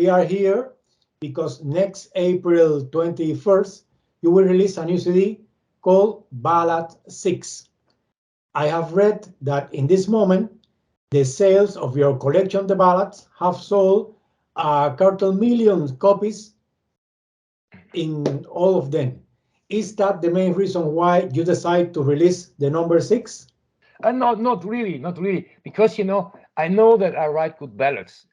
we are here because next April 21st, you will release a new CD called Ballads VI. I have read that in this moment, the sales of your collection, the ballads, have sold a quarter million copies in all of them. Is that the main reason why you decide to release the number 6? Not really, because I know that I write good ballads,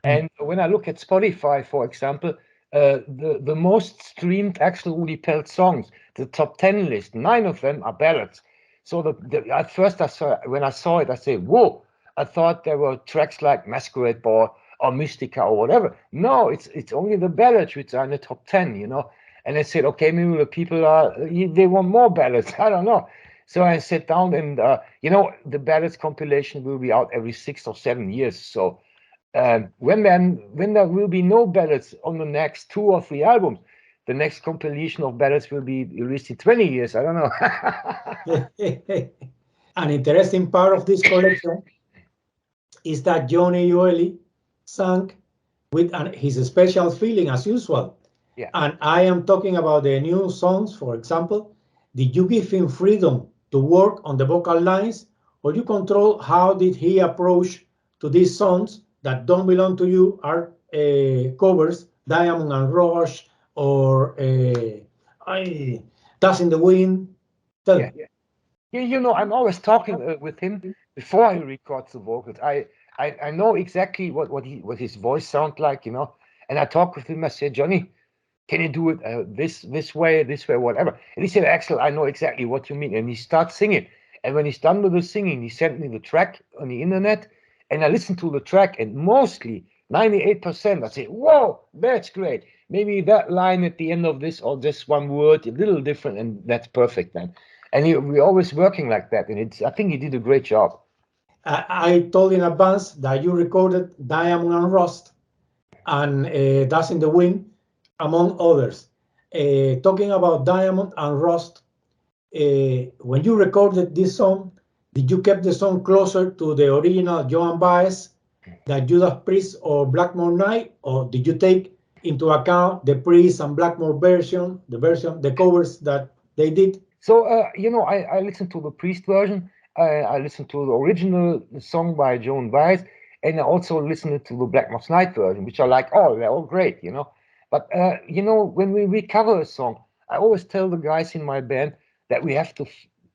and when I look at Spotify, for example, the most streamed Axel Rudi Pell songs, the top 10 list, 9 of them are ballads. So at first when I saw it, I said, whoa! I thought there were tracks like Masquerade Ball or Mystica or whatever. No, it's only the ballads which are in the top 10, And I said, okay, maybe the people they want more ballads. I don't know. So I sat down and, the ballads compilation will be out every 6 or 7 years. So when there will be no ballads on the next 2 or 3 albums, the next compilation of ballads will be released in 20 years. I don't know. An interesting part of this collection is that Johnny Joeli sang with his special feeling as usual. Yeah. And I am talking about the new songs, for example. Did you give him freedom to work on the vocal lines, or you control how did he approach to these songs that don't belong to you, are covers, Diamond and Rush, or Dust in the Wind? Tell me. Yeah, I'm always talking with him before he records the vocals. I know exactly what his voice sounds like, and I talk with him. I say, Johnny, can you do it this way, whatever? And he said, Axel, I know exactly what you mean. And he starts singing. And when he's done with the singing, he sent me the track on the internet, and I listened to the track, and mostly 98%, I say, whoa, that's great. Maybe that line at the end of this or this one word a little different, and that's perfect then. And we're always working like that, and I think he did a great job. I told in advance that you recorded Diamond and Rust and Dust in the Wind, among others. Talking about Diamond and Rust, when you recorded this song, did you keep the song closer to the original Joan Baez, the Judas Priest or Blackmore Night, or did you take into account the Priest and Blackmore version, the covers that they did? So, I listened to the Priest version. I listened to the original song by Joan Baez, and I also listened to the Blackmore's Night version, which I like. Oh, they're all great, But, when we recover a song, I always tell the guys in my band that we have to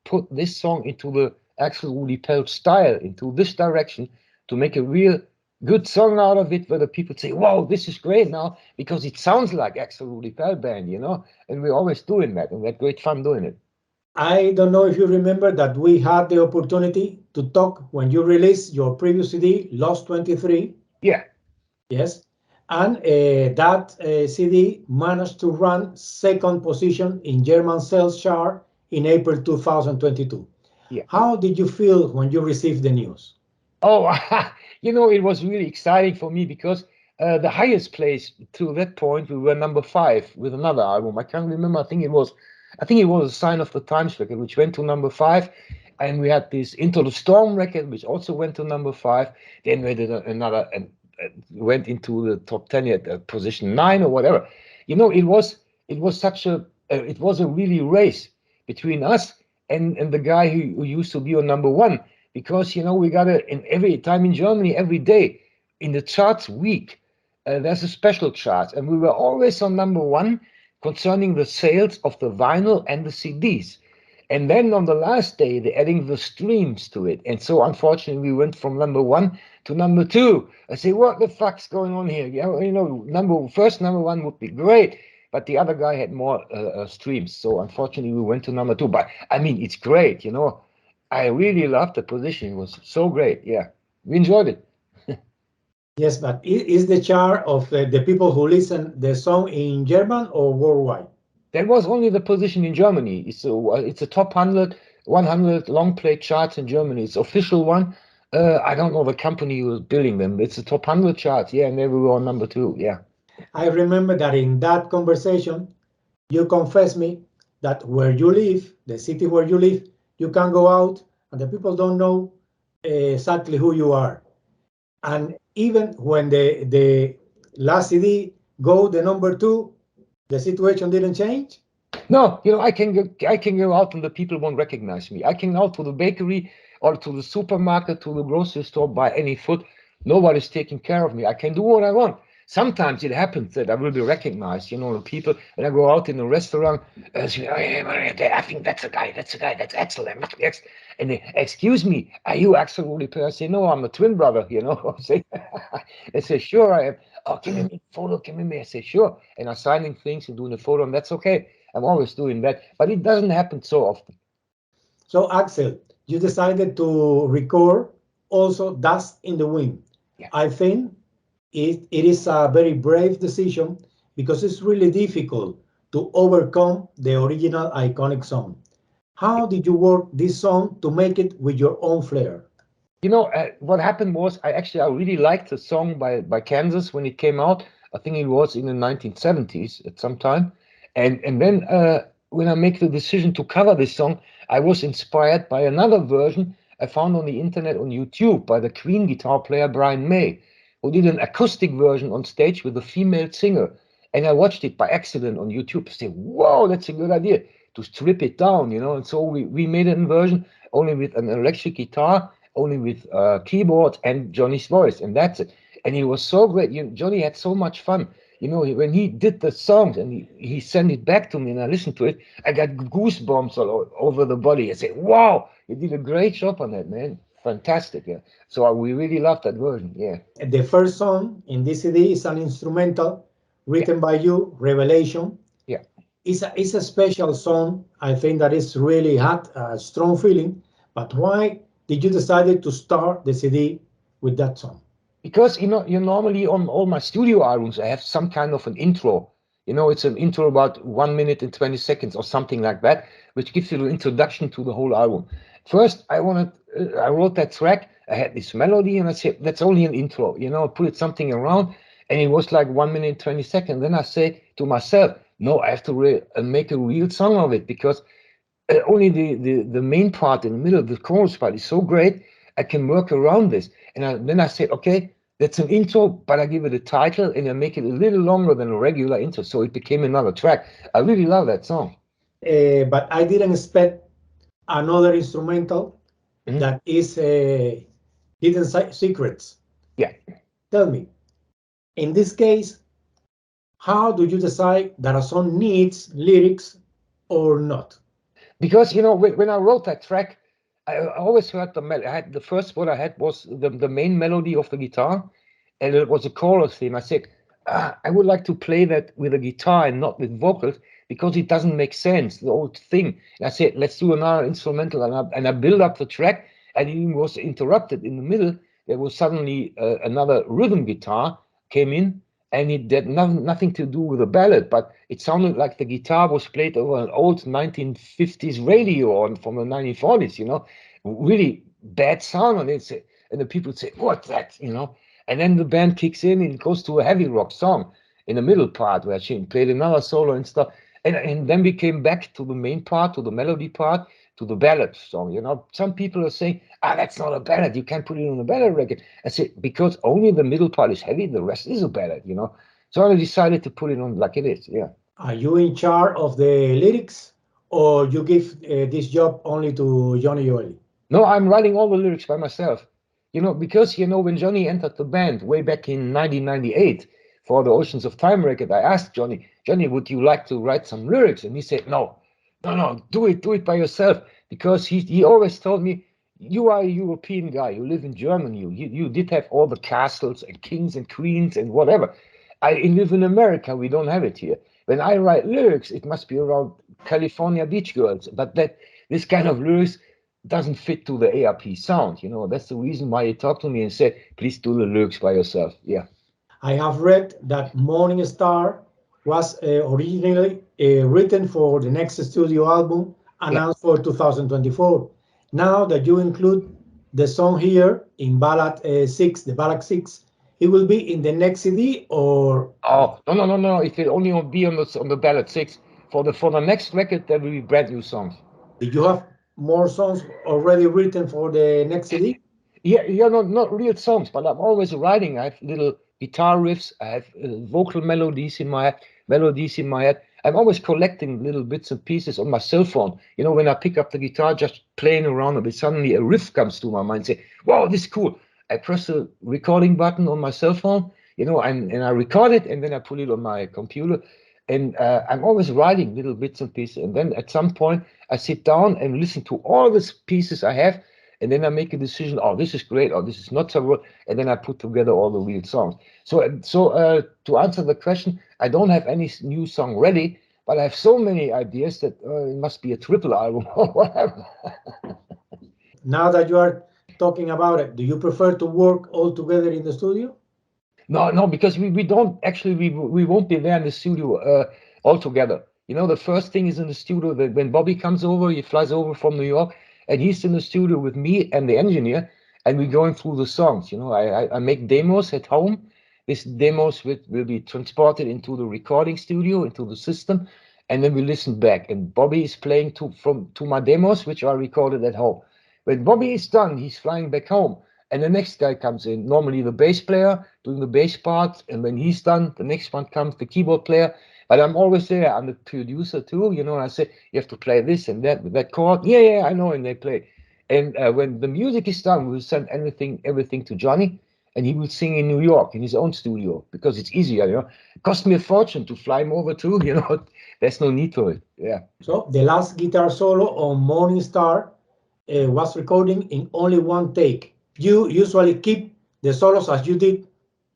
put this song into the Axel Rudi Pell style, into this direction, to make a real good song out of it, where the people say, wow, this is great now, because it sounds like Axel Rudi Pell band, And we're always doing that, and we had great fun doing it. I don't know if you remember that we had the opportunity to talk when you released your previous CD, Lost 23. Yeah. Yes. And that CD managed to run second position in German sales chart in April 2022. Yeah. How did you feel when you received the news? Oh, it was really exciting for me because the highest place to that point, we were number 5 with another album. I can't remember. I think it was a Sign of the Times record, which went to number 5. And we had this Into the Storm record, which also went to number 5. Then we did another and went into the top 10 at position 9 or whatever. It was a really race between us and the guy who used to be on number 1. Because, we got it in every time in Germany, every day in the charts week, there's a special chart. And we were always on number 1 concerning the sales of the vinyl and the CDs. And then on the last day, they're adding the streams to it. And so, unfortunately, we went from number 1 to number 2. I say, what the fuck's going on here? Number 1 would be great. But the other guy had more streams. So, unfortunately, we went to number 2. But, I mean, it's great, I really loved the position. It was so great. Yeah, we enjoyed it. Yes, but is the chart of the people who listen the song in German or worldwide? That was only the position in Germany. It's a top 100 long play charts in Germany. It's official one. I don't know the company who was building them. It's a top 100 charts. Yeah, and they were on number 2. Yeah. I remember that in that conversation, you confessed me that where you live, the city where you live, you can go out and the people don't know exactly who you are. And even when the last CD go the number 2, the situation didn't change? No, I can go out and the people won't recognize me. I can go out to the bakery or to the supermarket, to the grocery store, buy any food. Nobody's taking care of me. I can do what I want. Sometimes it happens that I will be recognized, the people, when I go out in a restaurant, say, "Oh, yeah, I think that's a guy, that's Axel, that must be Axel." And they, "Excuse me, are you Axel Rudi Pell?" I say, "No, I'm a twin brother, They say, "Sure, I am." "Oh, give me a photo, give me." I say, "Sure." And I'm signing things and doing a photo, and that's okay. I'm always doing that, but it doesn't happen so often. So, Axel, you decided to record also Dust in the Wind. Yeah. I think it is a very brave decision because it's really difficult to overcome the original iconic song. How did you work this song to make it with your own flair? What happened was I really liked the song by Kansas when it came out. I think it was in the 1970s at some time. And then when I make the decision to cover this song, I was inspired by another version I found on the internet on YouTube by the Queen guitar player Brian May, who did an acoustic version on stage with a female singer. And I watched it by accident on YouTube. I said, "Whoa, that's a good idea to strip it down, And so we made a version only with an electric guitar, only with keyboard and Johnny's voice, and that's it. And he was so great. Johnny had so much fun. When he did the songs and he sent it back to me and I listened to it, I got goosebumps all over the body. I said, "Wow, you did a great job on that, man. Fantastic." Yeah. So we really loved that version. Yeah. The first song in this CD is an instrumental written by you, Revelation. Yeah. It's a special song. I think that it's really had a strong feeling. But why did you decide to start the CD with that song? Because you normally on all my studio albums I have some kind of an intro. It's an intro about 1 minute and 20 seconds or something like that, which gives you an introduction to the whole album. First, I wrote that track. I had this melody, and I said that's only an intro. Put something around, and it was like 1 minute and 20 seconds. Then I say to myself, no, I have to make a real song of it because only the main part in the middle, the chorus part, is so great. I can work around this. And then I said, okay, that's an intro, but I give it a title and I make it a little longer than a regular intro. So it became another track. I really love that song. But I didn't expect another instrumental that is Hidden Secrets. Yeah. Tell me, in this case, how do you decide that a song needs lyrics or not? Because, when I wrote that track, I always heard the first one I had was the main melody of the guitar, and it was a chorus theme. I said, I would like to play that with a guitar and not with vocals because it doesn't make sense, the whole thing. And I said, let's do another instrumental, and I built up the track, and it was interrupted in the middle. There was suddenly another rhythm guitar came in, and it had nothing to do with a ballad, but it sounded like the guitar was played over an old 1950s radio from the 1940s, really bad sound on it. And the people say, "What's that?" And then the band kicks in and it goes to a heavy rock song in the middle part where she played another solo and stuff. And then we came back to the main part, to the melody part, to the ballad song. Some people are saying, that's not a ballad. You can't put it on a ballad record. I said, because only the middle part is heavy, the rest is a ballad, So I decided to put it on like it is, yeah. Are you in charge of the lyrics or you give this job only to Johnny Joel? No, I'm writing all the lyrics by myself. Because, when Johnny entered the band way back in 1998 for the Oceans of Time record, I asked Johnny, would you like to write some lyrics? And he said, no, do it by yourself. Because he always told me, you are a European guy, you live in Germany, you did have all the castles and kings and queens and whatever. I live in America, we don't have it here. When I write lyrics, it must be around California beach girls, but this kind of lyrics doesn't fit to the ARP sound. That's the reason why he talked to me and said, please do the lyrics by yourself. Yeah. I have read that Morning Star was originally written for the next studio album announced for 2024. Now that you include the song here in Ballad 6, the Ballad 6, it will be in the next CD or? Oh, no. It will only be on the Ballad 6. For the next record, there will be brand new songs. Did you have more songs already written for the next CD? Yeah, not real songs, but I'm always writing. I have little guitar riffs. I have vocal melodies in my head. I'm always collecting little bits and pieces on my cell phone. You know, when I pick up the guitar, just playing around with it, suddenly a riff comes to my mind. Say, "Wow, this is cool!" I press the recording button on my cell phone, you know, and I record it, and then I put it on my computer. And I'm always writing little bits and pieces. And then at some point, I sit down and listen to all these pieces I have, and then I make a decision. Oh, this is great, or this is not so good. And then I put together all the real songs. So to answer the question, I don't have any new song ready, but I have so many ideas that it must be a triple album or whatever. Now that you are talking about it, do you prefer to work all together in the studio? No, because we don't actually, we won't be there in the studio all together. You know, the first thing is in the studio that when Bobby comes over, he flies over from New York, and he's in the studio with me and the engineer, and we're going through the songs. You know, I make demos at home. These demos will be transported into the recording studio, into the system, and then we listen back. And Bobby is playing to my demos, which are recorded at home. When Bobby is done, he's flying back home. And the next guy comes in, normally the bass player doing the bass part. And when he's done, the next one comes the keyboard player. But I'm always there. I'm the producer too, you know. And I say, you have to play this and that with that chord. Yeah, I know. And they play. And when the music is done, we'll send everything to Johnny, and he will sing in New York in his own studio because it's easier, you know. It cost me a fortune to fly him over too, you know. There's no need for it. Yeah. So the last guitar solo on Morning Star was recording in only one take. You usually keep the solos as you did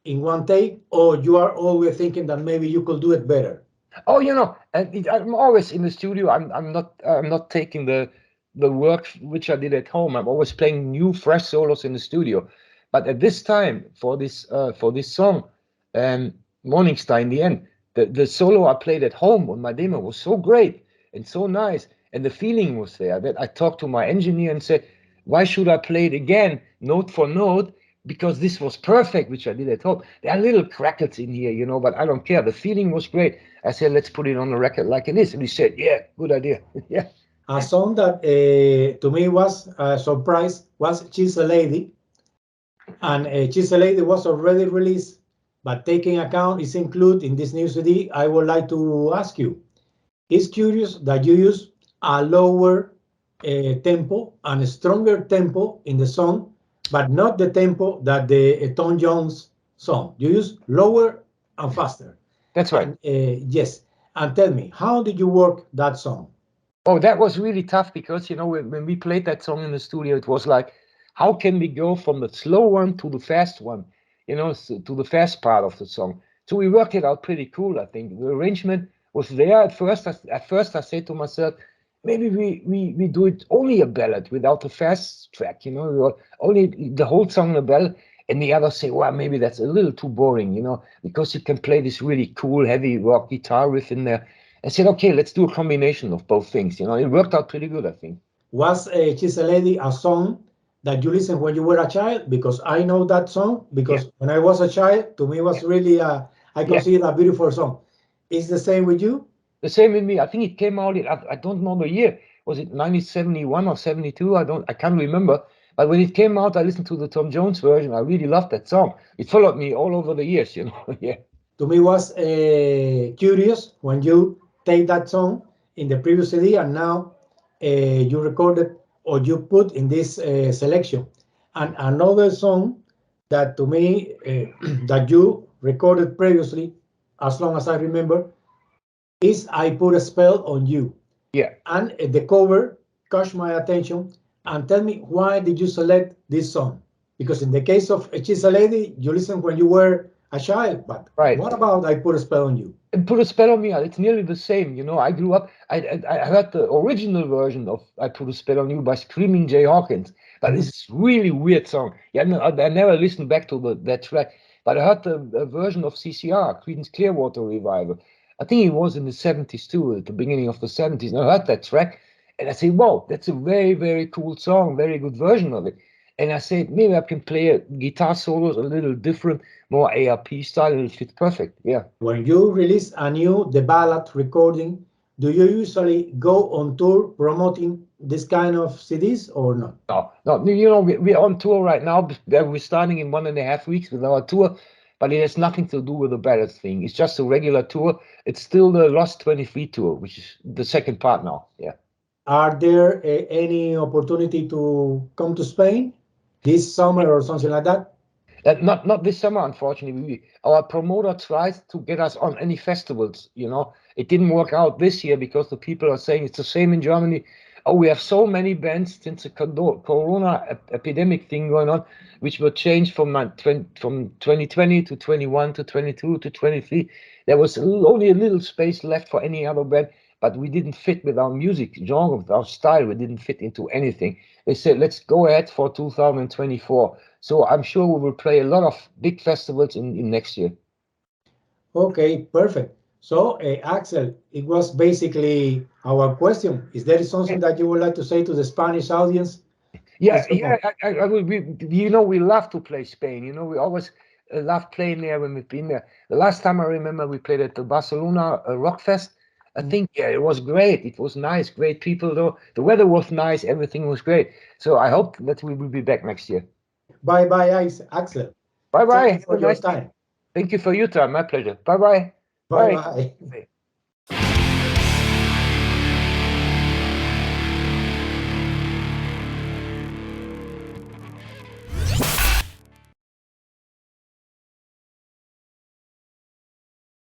in one take, or you are always thinking that maybe you could do it better? Oh, you know, I'm always in the studio. I'm not taking the work which I did at home. I'm always playing new, fresh solos in the studio. But at this time, for this song, Morning Star, in the end, the solo I played at home on my demo was so great and so nice, and the feeling was there that I talked to my engineer and said, "Why should I play it again, note for note? Because this was perfect, which I did at home. There are little crackles in here, you know, but I don't care. The feeling was great." I said, "Let's put it on the record like it is." And he said, "Yeah, good idea." Yeah. A song that to me was a surprise was She's a Lady. And She's a Lady was already released, but taking account is included in this new CD, I would like to ask you, it's curious that you use a lower tempo and a stronger tempo in the song, but not the tempo that the Tom Jones song. You use lower and faster. That's right. And, yes. And tell me, how did you work that song? Oh, that was really tough because, you know, when we played that song in the studio, it was like, how can we go from the slow one to the fast one, you know, to the fast part of the song? So we worked it out pretty cool, I think. The arrangement was there at first. At first, I said to myself, maybe we do it only a ballad without the fast track, you know, only the whole song a ballad. And the others say, well, maybe that's a little too boring, you know, because you can play this really cool, heavy rock guitar riff in there. I said, okay, let's do a combination of both things. You know, it worked out pretty good, I think. Was She's a Lady a song that you listened when you were a child? Because I know that song, because when I was a child, to me it was really, I consider a beautiful song. Is the same with you? The same with me. I think it came out, I don't know the year. Was it 1971 or 72? I can't remember. But when it came out, I listened to the Tom Jones version. I really loved that song. It followed me all over the years, you know. Yeah. To me, was curious when you take that song in the previous CD and now you recorded or you put in this selection. And another song that to me that you recorded previously, as long as I remember, is I Put a Spell on You. Yeah. And the cover caught my attention. And tell me, why did you select this song? Because in the case of She's a Lady, you listened when you were a child, but what about I Put a Spell on You? And Put a Spell on Me, it's nearly the same. You know, I grew up, I heard the original version of I Put a Spell on You by Screaming Jay Hawkins, but it's really weird song. Yeah, I never listened back to that track, but I heard the version of CCR, Creedence Clearwater Revival. I think it was in the 70s too, at the beginning of the 70s. And I heard that track, and I said, wow, that's a very, very cool song, very good version of it. And I said, maybe I can play a guitar solos a little different, more ARP style, and it fits perfect. Yeah. When you release the ballad recording, do you usually go on tour promoting this kind of CDs or not? No. You know, we're on tour right now. We're starting in 1.5 weeks with our tour. but it has nothing to do with the Ballads thing. It's just a regular tour. It's still the Lost 23 tour, which is the second part now. Yeah. Are there any opportunity to come to Spain this summer or something like that? Not this summer, unfortunately. Our promoter tried to get us on any festivals. It didn't work out this year because the people are saying it's the same in Germany. Oh, we have so many bands since the Corona epidemic thing going on, which were changed from 2020 to 21 to 22 to 23. There was only a little space left for any other band, but we didn't fit with our music genre, with our style. We didn't fit into anything. They said, let's go ahead for 2024. So I'm sure we will play a lot of big festivals in next year. Okay, perfect. So, Axel, it was basically our question. Is there something that you would like to say to the Spanish audience? Yeah, I would. We love to play Spain. We always love playing there when we've been there. The last time I remember, we played at the Barcelona Rock Fest. I think, yeah, it was great. It was nice, great people, though. The weather was nice, everything was great. So I hope that we will be back next year. Bye-bye, Axel. Bye-bye. Thank you Have for a your nice time. day. Thank you for your time. My pleasure. Bye-bye. Bye. Bye-bye.